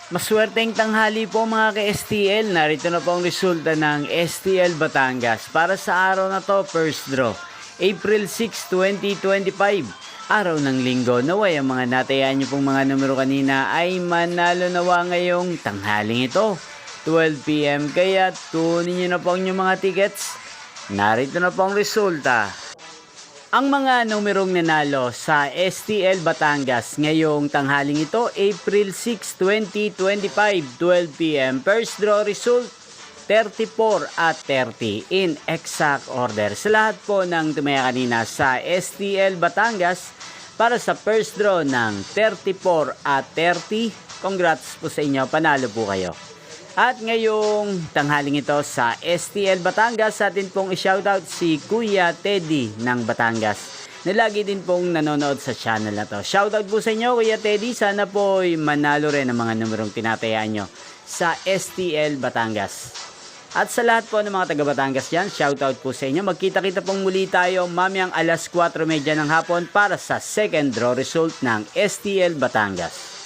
Maswerteng tanghali po mga ka-STL. Narito na po ang resulta ng STL Batangas. Para sa araw na to, first draw. April 6, 2025. Araw ng linggo. Naway ang mga natayaan nyo pong mga numero kanina ay manalo nawa ngayong tanghaling ito. 12 PM. Kaya tunin nyo na po ang inyong mga tickets. Narito na po ang resulta. Ang mga numerong nanalo sa STL Batangas ngayong tanghaling ito, April 6, 2025, 12 PM. First draw result, 34 at 30 in exact order. Sa lahat po ng tumaya kanina sa STL Batangas para sa first draw ng 34 at 30, congrats po sa inyo, panalo po kayo. At ngayong tanghaling ito sa STL Batangas, sa atin pong i-shoutout si Kuya Teddy ng Batangas na lagi din pong nanonood sa channel na to. Shoutout po sa inyo Kuya Teddy, sana po ay manalo rin ang mga numerong tinatayaan nyo sa STL Batangas. At sa lahat po ng mga taga Batangas dyan, shoutout po sa inyo. Magkita-kita pong muli tayo mamayang alas 4:30 ng hapon para sa second draw result ng STL Batangas.